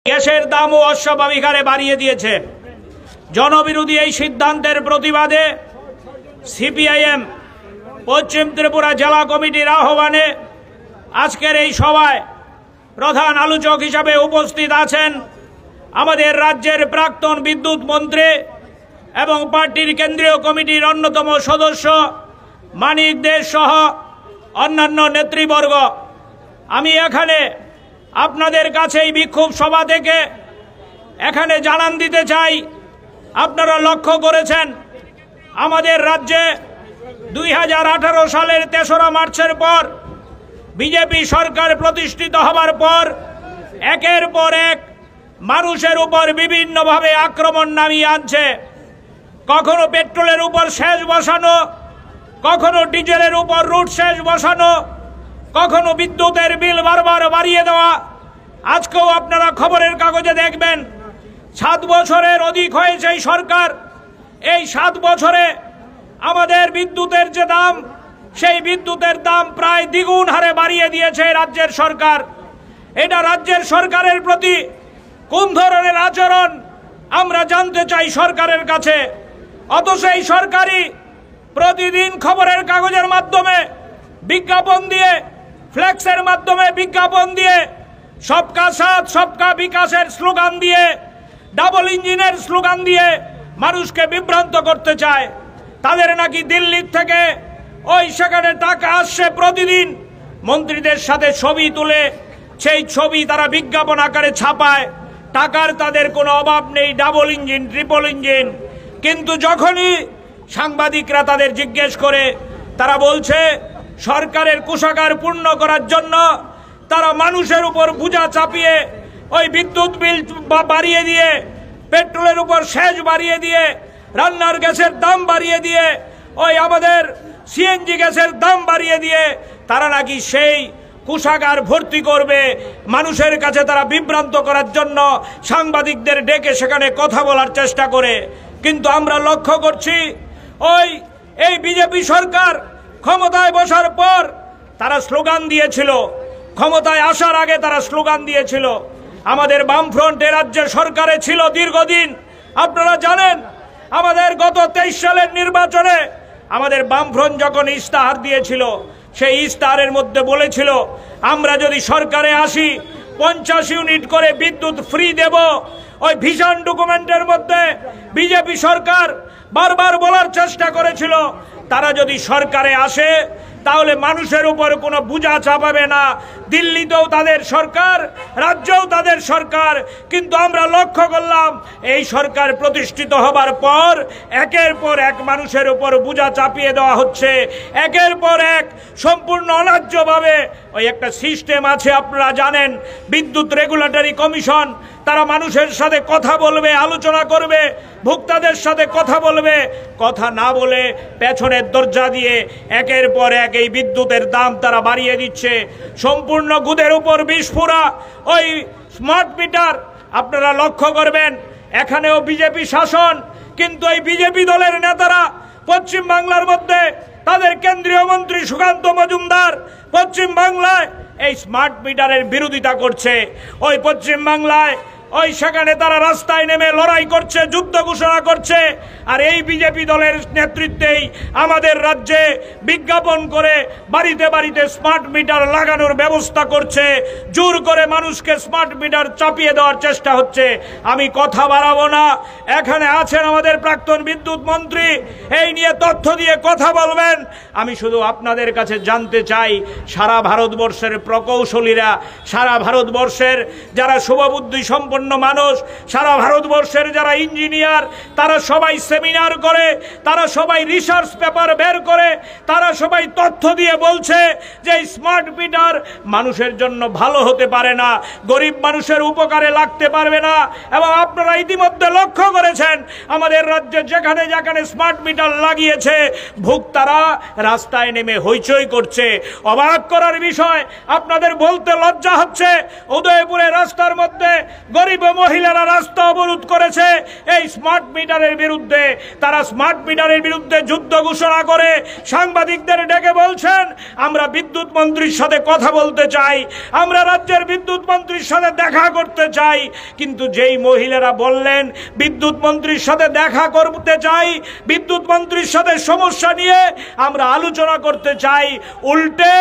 গ্যাসের দামও অস্বাভাবিক হারে বাড়িয়ে দিয়েছে। জনবিরোধী এই সিদ্ধান্তের প্রতিবাদে সিপিআইএম পশ্চিম ত্রিপুরা জেলা কমিটির আহ্বানে আজকের এই সভায় প্রধান আলোচক হিসাবে উপস্থিত আছেন আমাদের রাজ্যের প্রাক্তন বিদ্যুৎ মন্ত্রী এবং পার্টির কেন্দ্রীয় কমিটির অন্যতম সদস্য মানিক দে সহ অন্যান্য নেতৃবর্গ। আমি এখানে আপনাদের কাছে এই বিক্ষোভ সভা থেকে এখানে জানান দিতে চাই, আপনারা লক্ষ্য করেছেন আমাদের রাজ্যে 2018 সালের 3রা মার্চের পর বিজেপি সরকার প্রতিষ্ঠিত হবার পর একের পর এক মানুষের উপর বিভিন্নভাবে আক্রমণ নামিয়ে আনছে। কখনো পেট্রোলের উপর সেচ বসানো, কখনো ডিজেলের উপর রুট সেচ বসানো, কখনো বিদ্যুতের বিল বারবার বাড়িয়ে দেওয়া। আজকেও আপনারা খবরের কাগজে দেখবেন 7 বছরের অধিক হয়েছে এই সরকার। এই 7 বছরে আমাদের বিদ্যুতের যে দাম, সেই বিদ্যুতের দাম প্রায় দ্বিগুণ হারে বাড়িয়ে দিয়েছে রাজ্যের সরকার। এটা রাজ্যের সরকারের প্রতি কোন ধরনের আচরণ আমরা জানতে চাই সরকারের কাছে। অথচ এই সরকারই প্রতিদিন খবরের কাগজের মাধ্যমে বিজ্ঞাপন দিয়ে, ফ্লেক্সের মাধ্যমে বিজ্ঞাপন দিয়ে, সবকা সাথ সবকা বিকাশের স্লোগান দিয়ে, ডাবল ইঞ্জিনের স্লোগান দিয়ে মানুষকে বিভ্রান্ত করতে চায়। তাদের নাকি দিল্লির থেকে সেখানে টাকা আসছে, প্রতিদিন মন্ত্রীদের সাথে ছবি তুলে সেই ছবি তারা বিজ্ঞাপন আকারে ছাপায়। টাকার তাদের কোনো অভাব নেই, ডাবল ইঞ্জিন ট্রিপল ইঞ্জিন। কিন্তু যখনই সাংবাদিকরা তাদের জিজ্ঞেস করে, তারা বলছে সরকারের কোষাগার পূর্ণ করার জন্য তারা মানুষের উপর বোঝা চাপিয়ে ওই বিদ্যুৎ বিল বাড়িয়ে দিয়ে, পেট্রোলের উপর সেচ বাড়িয়ে দিয়ে, রান্নার গ্যাসের দাম বাড়িয়ে দিয়ে, আমাদের সিএনজি গ্যাসের দাম বাড়িয়ে দিয়ে তারা নাকি সেই কোষাগার ভর্তি করবে। মানুষের কাছে তারা বিভ্রান্ত করার জন্য সাংবাদিকদের ডেকে সেখানে কথা বলার চেষ্টা করে। কিন্তু আমরা লক্ষ্য করছি এই বিজেপি সরকার ক্ষমতায় বসার পর তারা স্লোগান দিয়েছিল, ক্ষমতায় আসার আগে তারা স্লোগান দিয়েছিল। আমাদের বামফ্রন্ট রাজ্যের সরকারে ছিল দীর্ঘদিন। আপনারা জানেন আমাদের গত 23 সালের নির্বাচনে আমাদের বামফ্রন্ট যখন ইস্তাহার দিয়েছিল, সেই ইস্তাহারের মধ্যে বলেছিল আমরা যদি সরকারে আসি 50 ইউনিট করে বিদ্যুৎ ফ্রি দেব। ওই ভিশন ডকুমেন্টের মধ্যে বিজেপি সরকার বারবার বলার চেষ্টা করেছিল তারা যদি সরকারে আসে তাহলে মানুষের উপর কোনো বোঝা চাপাবে না। দিল্লিতেও তাদের সরকার, রাজ্যেও তাদের সরকার। কিন্তু আমরা লক্ষ্য করলাম এই সরকার প্রতিষ্ঠিত হবার পর একের পর এক মানুষের উপর বোঝা চাপিয়ে দেওয়া হচ্ছে। একের পর এক সম্পূর্ণ অন্যায্যভাবে একটা সিস্টেম আছে, আপনারা জানেন, বিদ্যুৎ রেগুলেটরি কমিশন। তারা মানুষের সাথে কথা বলবে, আলোচনা করবে, ভোক্তাদের সাথে কথা বলবে। কথা না বলে পেছনের দরজা দিয়ে একের পর এক এই বিদ্যুতের দাম তারা বাড়িয়ে দিচ্ছে। সম্পূর্ণ গুদের উপর বিস্ফোরা স্মার্ট মিটার। আপনারা লক্ষ্য করবেন এখানেও বিজেপি শাসন, কিন্তু এই বিজেপি দলের নেতারা পশ্চিম বাংলার মধ্যে তাদের কেন্দ্রীয় মন্ত্রী সুকান্ত মজুমদার পশ্চিম বাংলায় এই স্মার্ট মিটারের বিরোধিতা করছে। পশ্চিম বাংলায় সেখানে তারা রাস্তায় নেমে লড়াই করছে, যুদ্ধ ঘোষণা করছে। আর এই বিজেপি দলের নেতৃত্বেই আমাদের রাজ্যে বিজ্ঞাপন করে বাড়িতে বাড়িতে স্মার্ট মিটার লাগানোর ব্যবস্থা করছে। জোর করে মানুষকে স্মার্ট মিটার চাপিয়ে দেওয়ার চেষ্টা হচ্ছে। আমি কথা বাড়াবো না, এখানে আছেন আমাদের প্রাক্তন বিদ্যুৎ মন্ত্রী, এই নিয়ে তথ্য দিয়ে কথা বলবেন। আমি শুধু আপনাদের কাছে জানতে চাই, সারা ভারতবর্ষের প্রকৌশলীরা, সারা ভারতবর্ষের যারা শুভবুদ্ধি সম্পন্ন মানুষ, সারা ভারতবর্ষের যারা ইঞ্জিনিয়ার, তারা সবাই সেমিনার করে, তারা সবাই রিসার্চ পেপার বের করে, তারা সবাই তথ্য দিয়ে বলছে যে স্মার্ট মিটার মানুষের জন্য ভালো হতে পারে না, গরিব মানুষের উপকারে লাগতে পারবে না। এবং আপনারা ইতিমধ্যে লক্ষ্য করেছেন আমাদের রাজ্যে যেখানে যেখানে স্মার্ট মিটার লাগিয়েছে ভোক্তারা রাস্তায় নেমে হইচই করছে। অবাক করার বিষয়, আপনাদের বলতে লজ্জা হচ্ছে, উদয়পুরে রাস্তার মধ্যে গরিব মহিলারা রাস্তা অবরোধ করেছে এই স্মার্ট মিটারের বিরুদ্ধে। তারা স্মার্ট মিটারের বিরুদ্ধে যুদ্ধ ঘোষণা করে সাংবাদিকদের ডেকে বলছেন আমরা বিদ্যুৎ মন্ত্রীর সাথে কথা বলতে চাই, আমরা রাজ্যের বিদ্যুৎ মন্ত্রীর সাথে দেখা করতে চাই। কিন্তু যেই মহিলারা বললেন বিদ্যুৎ মন্ত্রীর সাথে দেখা করতে চাই, বিদ্যুৎ মন্ত্রীর সাথে সমস্যা নিয়ে আমরা আলোচনা করতে চাই, উল্টে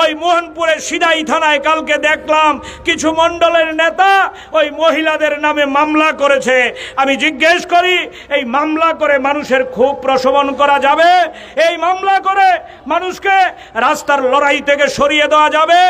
ওই মোহনপুরের সিদাই থানায় কালকে দেখলাম কিছু মণ্ডলের নেতা ওই মহিলাদের নামে মামলা করেছে। আমি জিজ্ঞেস করি, এই মামলা করে মানুষের ক্ষোভ প্রশমন করা যাবে? এই মামলা করে মানুষকে রাস্তার লড়াই থেকে সরিয়ে দেওয়া যাবে?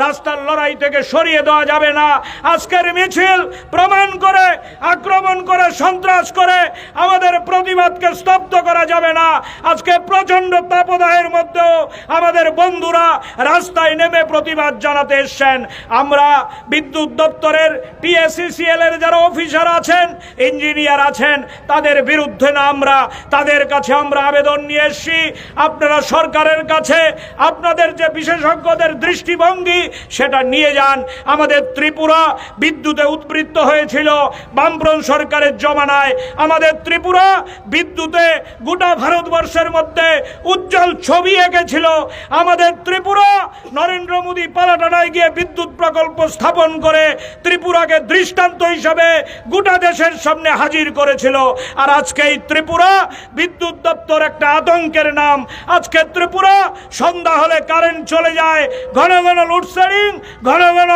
রাস্তার লড়াই থেকে সরিয়ে দেওয়া যাবে না। আজকের মিছিল প্রমাণ করে, আক্রমণ করে, সন্ত্রাস করে আমাদের প্রতিবাদকে স্তব্ধ করা যাবে না। আজকে প্রচন্ড তাপদাহের মধ্যেও আমাদের বন্ধুরা রাস্তায় নেমে প্রতিবাদ জানাতে এসছেন। আমরা বিদ্যুৎ দপ্তরের PSECL এর যারা অফিসার আছেন, ইঞ্জিনিয়ার আছেন, তাদের বিরুদ্ধে না, আমরা তাদের কাছে আমরা আবেদন নিয়ে এসেছি। আপনারা সরকারের কাছে আপনাদের যে বিশেষজ্ঞদের দৃষ্টিভঙ্গি সেটা নিয়ে যান। আমাদের ত্রিপুরা বিদ্যুতে উদ্বৃত্ত হয়েছিল বামফ্রন্ট সরকারের জমানায়। আমাদের ত্রিপুরা বিদ্যুতে গোটা ভারতবর্ষের মধ্যে উজ্জ্বল ছবি এঁকেছিল। আমাদের ত্রিপুরা নরেন্দ্র মোদী পালাটানায় গিয়ে বিদ্যুৎ প্রকল্প স্থাপন করে ত্রিপুরাকে দৃষ্টান্ত হিসাবে গোটা দেশের সামনে হাজির করেছিল। আর আজকে এই ত্রিপুরা বিদ্যুৎ দপ্তর একটা আতঙ্কের নাম। আজকে ত্রিপুরা সন্ধ্যা হলে কারেন্ট চলে যায়, ঘন ঘন লোডশেডিং, ঘন ঘন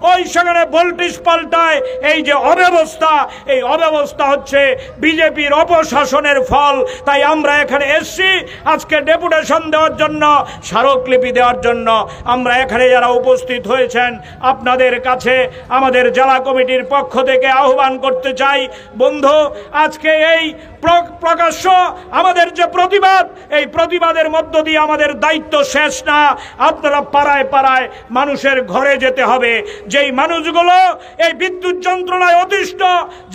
ওই সেখানে ভোল্টেজ পাল্টায়। এই যে অব্যবস্থা, এই অব্যবস্থা হচ্ছে বিজেপির অপশাসনের ফল। তাই আমরা এখানে এসছি আজকে ডেপুটেশন দেওয়ার জন্য, স্মারকলিপি দেওয়ার জন্য। আমরা এখানে যারা উপস্থিত হয়েছেন আপনাদের কাছে আমাদের জেলা কমিটির পক্ষ থেকে আহ্বান করতে চাই, বন্ধু, আজকে এই প্রকাশ্য আমাদের যে প্রতিবাদ, এই প্রতিবাদের মধ্য দিয়ে আমাদের দায়িত্ব শেষ না। আপনারা পাড়ায় পাড়ায় মানুষের ঘরে যেতে হবে। যেই মানুষগুলো এই বিদ্যুৎ যন্ত্রণায় অতিষ্ঠ,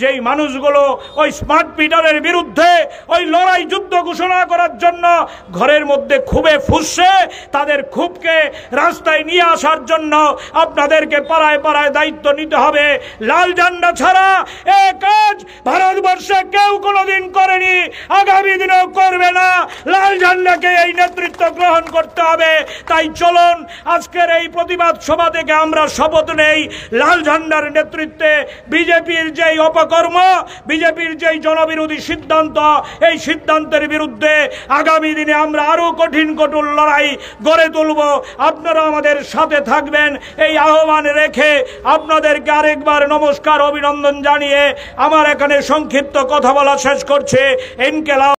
যেই মানুষগুলো ওই স্মার্ট মিটারের বিরুদ্ধে ওই লড়াই যুদ্ধ ঘোষণা করার জন্য ঘরের মধ্যে খুবে ফুসছে, তাদের ক্ষোভকে রাস্তায় নিয়ে আসার জন্য আপনাদেরকে পাড়ায় পাড়ায় দায়িত্ব নিতে হবে। লাল ঝান্ডা ছাড়া এ কাজ ভারতবর্ষে কেউ কোনোদিন করেনি, আগামী দিনেও করবে না। লাল ঝান্ডাকে এই নেতৃত্ব গ্রহণ করতে হবে। তাই চলুন আজকের এই প্রতিবাদ সভা থেকে আমরা শপথ নেই, লাল ঝান্ডার নেতৃত্বে বিজেপির যেই অপকর্ম, বিজেপির যেই জনবিরোধী সিদ্ধান্ত, এই সিদ্ধান্তের বিরুদ্ধে আগামী দিনে আমরা আরো কঠিন কঠোর লড়াই গড়ে তুলব। আপনারা আমাদের সাথে থাকবেন এই আহ্বান রেখে আপনাদেরকে আরেকবার নমস্কার, অভিনন্দন জানিয়ে আমার এখানে সংক্ষিপ্ত কথা বলা শেষ করছে। ইনকেলাব।